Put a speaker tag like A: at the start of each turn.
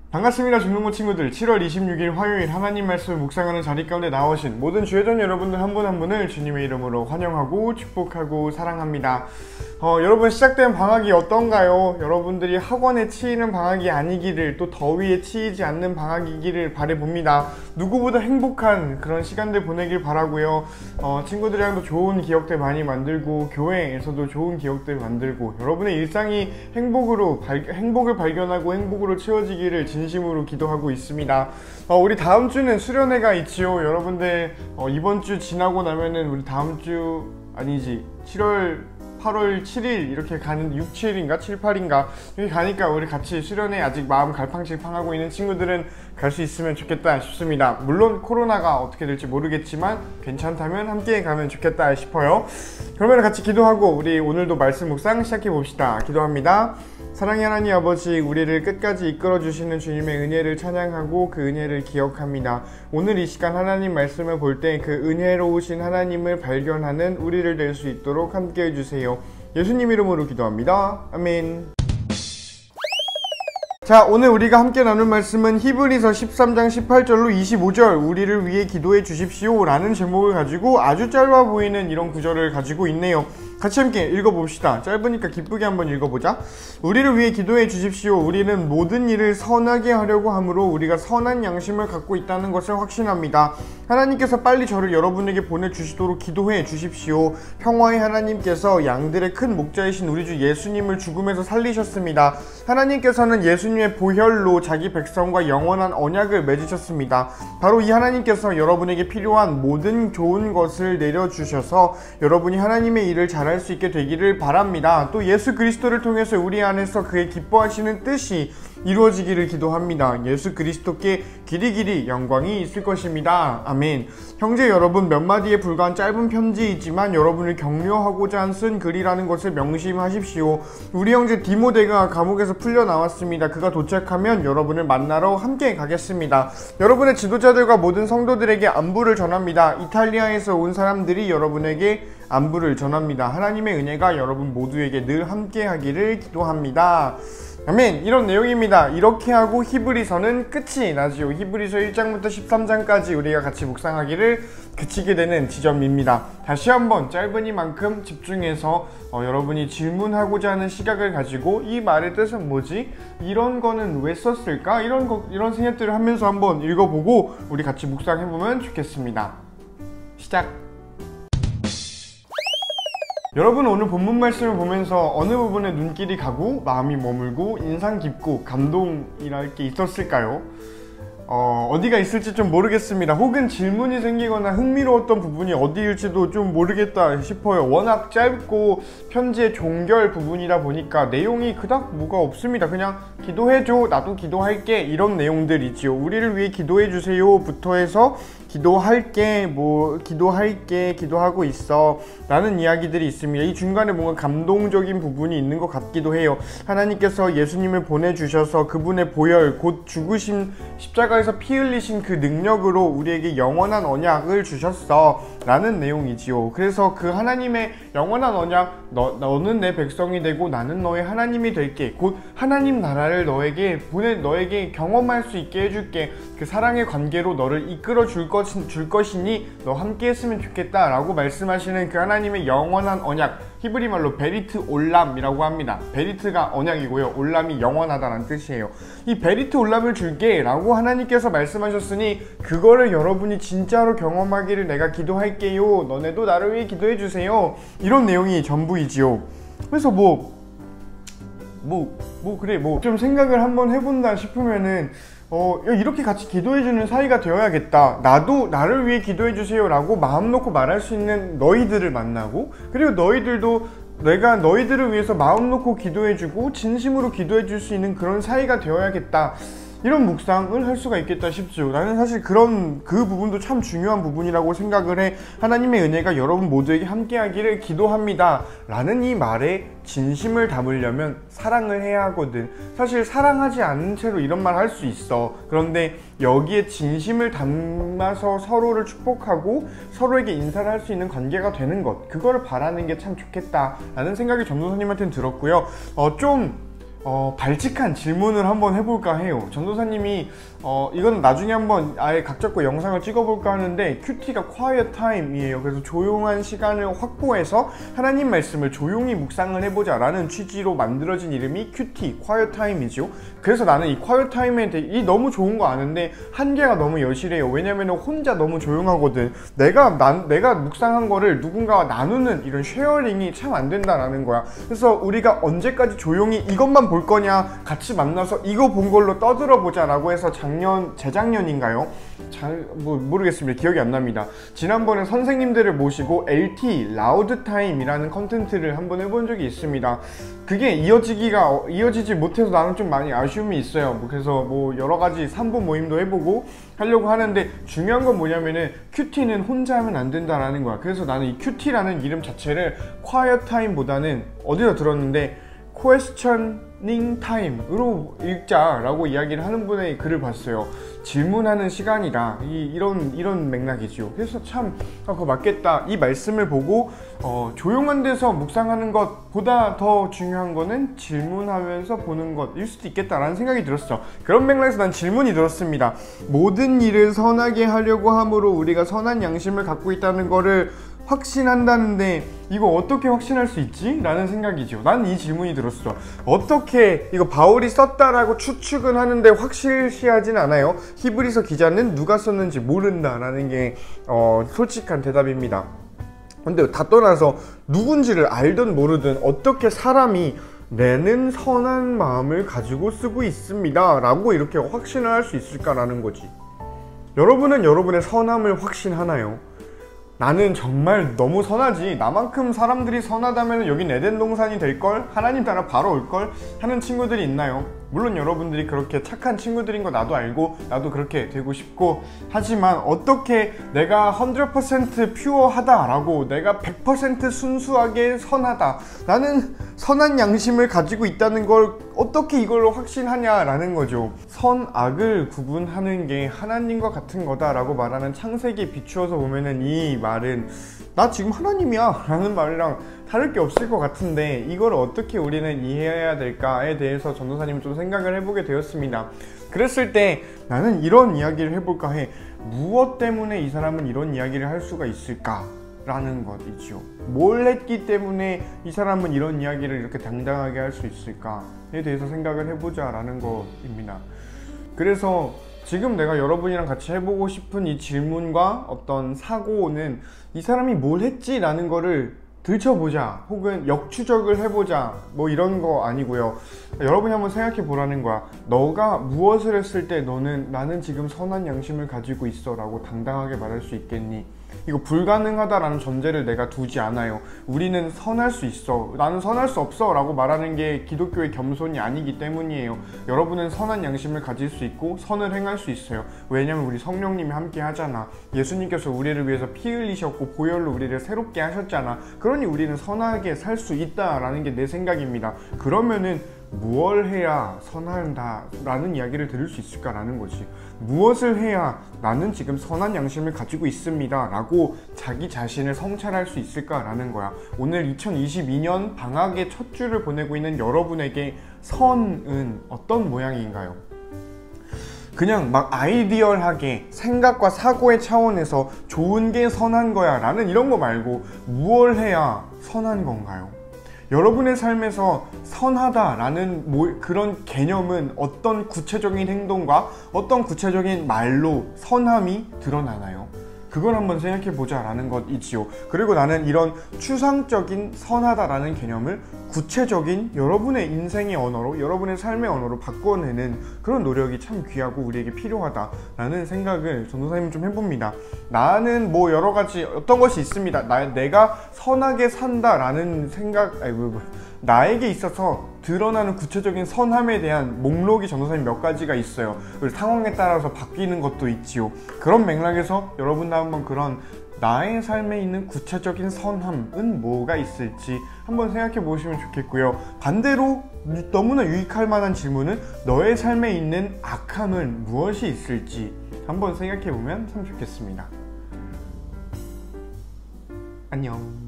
A: 반갑습니다. 중동부 친구들. 7월 26일 화요일 하나님 말씀을 묵상하는 자리 가운데 나오신 모든 주혜전 여러분들 한 분 한 분을 주님의 이름으로 환영하고 축복하고 사랑합니다. 여러분, 시작된 방학이 어떤가요? 여러분들이 학원에 치이는 방학이 아니기를, 또 더위에 치이지 않는 방학이기를 바라봅니다. 누구보다 행복한 그런 시간들 보내길 바라고요. 친구들이랑도 좋은 기억들 많이 만들고, 교회에서도 좋은 기억들 만들고, 여러분의 일상이 행복을 발견하고 행복으로 채워지기를 진심으로 기도하고 있습니다. 우리 다음 주는 수련회가 있지요. 여러분들, 이번 주 지나고 나면은 우리 다음 주 아니지, 8월 7일 이렇게 가는 6, 7일인가 7, 8인가 여기 가니까 우리 같이 수련회 아직 마음 갈팡질팡하고 있는 친구들은 갈 수 있으면 좋겠다 싶습니다. 물론 코로나가 어떻게 될지 모르겠지만 괜찮다면 함께 가면 좋겠다 싶어요. 그러면 같이 기도하고 우리 오늘도 말씀 묵상 시작해 봅시다. 기도합니다. 사랑의 하나님 아버지, 우리를 끝까지 이끌어주시는 주님의 은혜를 찬양하고 그 은혜를 기억합니다. 오늘 이 시간 하나님 말씀을 볼 때 그 은혜로우신 하나님을 발견하는 우리를 될 수 있도록 함께 해주세요. 예수님 이름으로 기도합니다. 아멘. 자, 오늘 우리가 함께 나눌 말씀은 히브리서 13장 18절로 25절 우리를 위해 기도해 주십시오 라는 제목을 가지고 아주 짧아 보이는 이런 구절을 가지고 있네요. 같이 함께 읽어봅시다. 짧으니까 기쁘게 한번 읽어보자. 우리를 위해 기도해 주십시오. 우리는 모든 일을 선하게 하려고 하므로 우리가 선한 양심을 갖고 있다는 것을 확신합니다. 하나님께서 빨리 저를 여러분에게 보내주시도록 기도해 주십시오. 평화의 하나님께서 양들의 큰 목자이신 우리 주 예수님을 죽음에서 살리셨습니다. 하나님께서는 예수님의 보혈로 자기 백성과 영원한 언약을 맺으셨습니다. 바로 이 하나님께서 여러분에게 필요한 모든 좋은 것을 내려주셔서 여러분이 하나님의 일을 잘할 수 있게 되기를 바랍니다. 또 예수 그리스도를 통해서 우리 안에서 그의 기뻐하시는 뜻이 이루어지기를 기도합니다. 예수 그리스도께 길이길이 영광이 있을 것입니다. 아멘. 형제 여러분, 몇 마디에 불과한 짧은 편지이지만 여러분을 격려하고자 쓴 글이라는 것을 명심하십시오. 우리 형제 디모데가 감옥에서 풀려나왔습니다. 그가 도착하면 여러분을 만나러 함께 가겠습니다. 여러분의 지도자들과 모든 성도들에게 안부를 전합니다. 이탈리아에서 온 사람들이 여러분에게 안부를 전합니다. 하나님의 은혜가 여러분 모두에게 늘 함께 하기를 기도합니다. 아멘. 이런 내용입니다. 이렇게 하고 히브리서는 끝이 나지요. 히브리서 1장부터 13장까지 우리가 같이 묵상하기를 그치게 되는 지점입니다. 다시 한번 짧으니만큼 집중해서 여러분이 질문하고자 하는 시각을 가지고 이 말의 뜻은 뭐지? 이런 거는 왜 썼을까? 이런 생각들을 하면서 한번 읽어보고 우리 같이 묵상해보면 좋겠습니다. 시작! 여러분, 오늘 본문 말씀을 보면서 어느 부분에 눈길이 가고 마음이 머물고 인상 깊고 감동이랄 게 있었을까요? 어디가 있을지 좀 모르겠습니다. 혹은 질문이 생기거나 흥미로웠던 부분이 어디일지도 좀 모르겠다 싶어요. 워낙 짧고 편지의 종결 부분이다 보니까 내용이 그닥 뭐가 없습니다. 그냥 기도해줘, 나도 기도할게, 이런 내용들이지요. 우리를 위해 기도해주세요 부터 해서 기도할게, 기도하고 있어 라는 이야기들이 있습니다. 이 중간에 뭔가 감동적인 부분이 있는 것 같기도 해요. 하나님께서 예수님을 보내주셔서 그분의 보혈, 곧 죽으신 십자가에서 피 흘리신 그 능력으로 우리에게 영원한 언약을 주셨어 라는 내용이지요. 그래서 그 하나님의 영원한 언약, 너는 내 백성이 되고 나는 너의 하나님이 될게, 곧 하나님 나라를 너에게 경험할 수 있게 해줄게, 그 사랑의 관계로 너를 이끌어 줄 것이니 너 함께 했으면 좋겠다 라고 말씀하시는 그 하나님의 영원한 언약, 히브리 말로 베리트 올람이라고 합니다. 베리트가 언약이고요, 올람이 영원하다는 뜻이에요. 이 베리트 올람을 줄게 라고 하나님께서 말씀하셨으니 그거를 여러분이 진짜로 경험하기를 내가 기도할게요. 너네도 나를 위해 기도해 주세요. 이런 내용이 전부이지요. 그래서 그래 좀 생각을 한번 해본다 싶으면은 이렇게 같이 기도해주는 사이가 되어야겠다. 나도 나를 위해 기도해주세요 라고 마음 놓고 말할 수 있는 너희들을 만나고, 그리고 너희들도 내가 너희들을 위해서 마음 놓고 기도해주고 진심으로 기도해줄 수 있는 그런 사이가 되어야겠다. 이런 묵상을 할 수가 있겠다 싶죠. 나는 사실 그 부분도 참 중요한 부분이라고 생각을 해. 하나님의 은혜가 여러분 모두에게 함께하기를 기도합니다 라는 이 말에 진심을 담으려면 사랑을 해야 하거든. 사실 사랑하지 않은 채로 이런 말 할 수 있어. 그런데 여기에 진심을 담아서 서로를 축복하고 서로에게 인사를 할 수 있는 관계가 되는 것, 그거를 바라는 게 참 좋겠다 라는 생각이 전도사님한테는 들었고요. 발칙한 질문을 한번 해볼까 해요. 전도사님이 이거는 나중에 한번 아예 각 잡고 영상을 찍어볼까 하는데, 큐티가 quiet time이에요. 그래서 조용한 시간을 확보해서 하나님 말씀을 조용히 묵상을 해보자 라는 취지로 만들어진 이름이 큐티, quiet time이죠. 그래서 나는 이 quiet time에 대해 너무 좋은 거 아는데 한계가 너무 여실해요. 왜냐면 혼자 너무 조용하거든. 내가 묵상한 거를 누군가와 나누는 이런 쉐어링이 참 안 된다라는 거야. 그래서 우리가 언제까지 조용히 이것만 볼 거냐, 같이 만나서 이거 본 걸로 떠들어 보자 라고 해서 재작년인가요? 모르겠습니다. 기억이 안 납니다. 지난번에 선생님들을 모시고 LT, 라우드 타임이라는 컨텐츠를 한번 해본 적이 있습니다. 그게 이어지지 못해서 나는 좀 많이 아쉬움이 있어요. 그래서 여러 가지 3부 모임도 해보고 하려고 하는데, 중요한 건 뭐냐면은 큐티는 혼자 하면 안 된다라는 거야. 그래서 나는 이 큐티라는 이름 자체를 quiet time보다는 어디서 들었는데 questioning time으로 읽자라고 이야기를 하는 분의 글을 봤어요. 질문하는 시간이다, 이런 맥락이지요. 그래서 참 그거 맞겠다. 이 말씀을 보고 조용한 데서 묵상하는 것보다 더 중요한 거는 질문하면서 보는 것일 수도 있겠다라는 생각이 들었어. 그런 맥락에서 난 질문이 들었습니다. 모든 일을 선하게 하려고 함으로 우리가 선한 양심을 갖고 있다는 거를 확신한다는데 이거 어떻게 확신할 수 있지? 라는 생각이죠. 난 이 질문이 들었어. 어떻게 이거 바울이 썼다라고 추측은 하는데 확실시하진 않아요. 히브리서 기자는 누가 썼는지 모른다라는 게 솔직한 대답입니다. 근데 다 떠나서 누군지를 알든 모르든 어떻게 사람이 내는 선한 마음을 가지고 쓰고 있습니다 라고 이렇게 확신을 할 수 있을까라는 거지. 여러분은 여러분의 선함을 확신하나요? 나는 정말 너무 선하지, 나만큼 사람들이 선하다면 여긴 에덴 동산이 될걸, 하나님 따라 바로 올걸 하는 친구들이 있나요? 물론 여러분들이 그렇게 착한 친구들인 거 나도 알고 나도 그렇게 되고 싶고, 하지만 어떻게 내가 100% 퓨어하다라고, 내가 100% 순수하게 선하다, 나는 선한 양심을 가지고 있다는 걸 어떻게 이걸로 확신하냐라는 거죠. 선악을 구분하는 게 하나님과 같은 거다라고 말하는 창세기에 비추어서 보면은 이 말은 나 지금 하나님이야 라는 말이랑 다를 게 없을 것 같은데, 이걸 어떻게 우리는 이해해야 될까에 대해서 전도사님이 좀 생각을 해보게 되었습니다. 그랬을 때 나는 이런 이야기를 해볼까 해. 무엇 때문에 이 사람은 이런 이야기를 할 수가 있을까? 라는 것이죠. 뭘 했기 때문에 이 사람은 이런 이야기를 이렇게 당당하게 할 수 있을까에 대해서 생각을 해보자 라는 것입니다. 그래서 지금 내가 여러분이랑 같이 해보고 싶은 이 질문과 어떤 사고는 이 사람이 뭘 했지? 라는 거를 들춰보자, 혹은 역추적을 해보자, 이런 거 아니고요. 여러분이 한번 생각해 보라는 거야. 너가 무엇을 했을 때 나는 지금 선한 양심을 가지고 있어 라고 당당하게 말할 수 있겠니? 이거 불가능하다라는 전제를 내가 두지 않아요. 우리는 선할 수 있어, 나는 선할 수 없어 라고 말하는 게 기독교의 겸손이 아니기 때문이에요. 여러분은 선한 양심을 가질 수 있고 선을 행할 수 있어요. 왜냐면 우리 성령님이 함께 하잖아. 예수님께서 우리를 위해서 피 흘리셨고 보혈로 우리를 새롭게 하셨잖아. 그러니 우리는 선하게 살 수 있다라는 게 내 생각입니다. 그러면은 무엇을 해야 선한다 라는 이야기를 들을 수 있을까라는 거지. 무엇을 해야 나는 지금 선한 양심을 가지고 있습니다 라고 자기 자신을 성찰할 수 있을까 라는 거야. 오늘 2022년 방학의 첫 주를 보내고 있는 여러분에게 선은 어떤 모양인가요? 그냥 막 아이디얼하게 생각과 사고의 차원에서 좋은 게 선한 거야 라는 이런 거 말고 무엇을 해야 선한 건가요? 여러분의 삶에서 선하다라는 그런 개념은 어떤 구체적인 행동과 어떤 구체적인 말로 선함이 드러나나요? 그걸 한번 생각해보자 라는 것이지요. 그리고 나는 이런 추상적인 선하다라는 개념을 구체적인 여러분의 인생의 언어로, 여러분의 삶의 언어로 바꿔내는 그런 노력이 참 귀하고 우리에게 필요하다라는 생각을 전도사님 좀 해봅니다. 나는 여러 가지 어떤 것이 있습니다. 내가 선하게 산다라는 생각, 나에게 있어서 드러나는 구체적인 선함에 대한 목록이 전도사님 몇 가지가 있어요. 그리고 상황에 따라서 바뀌는 것도 있지요. 그런 맥락에서 여러분도 한번 그런 나의 삶에 있는 구체적인 선함은 뭐가 있을지 한번 생각해 보시면 좋겠고요. 반대로 너무나 유익할 만한 질문은 너의 삶에 있는 악함은 무엇이 있을지 한번 생각해 보면 참 좋겠습니다. 안녕.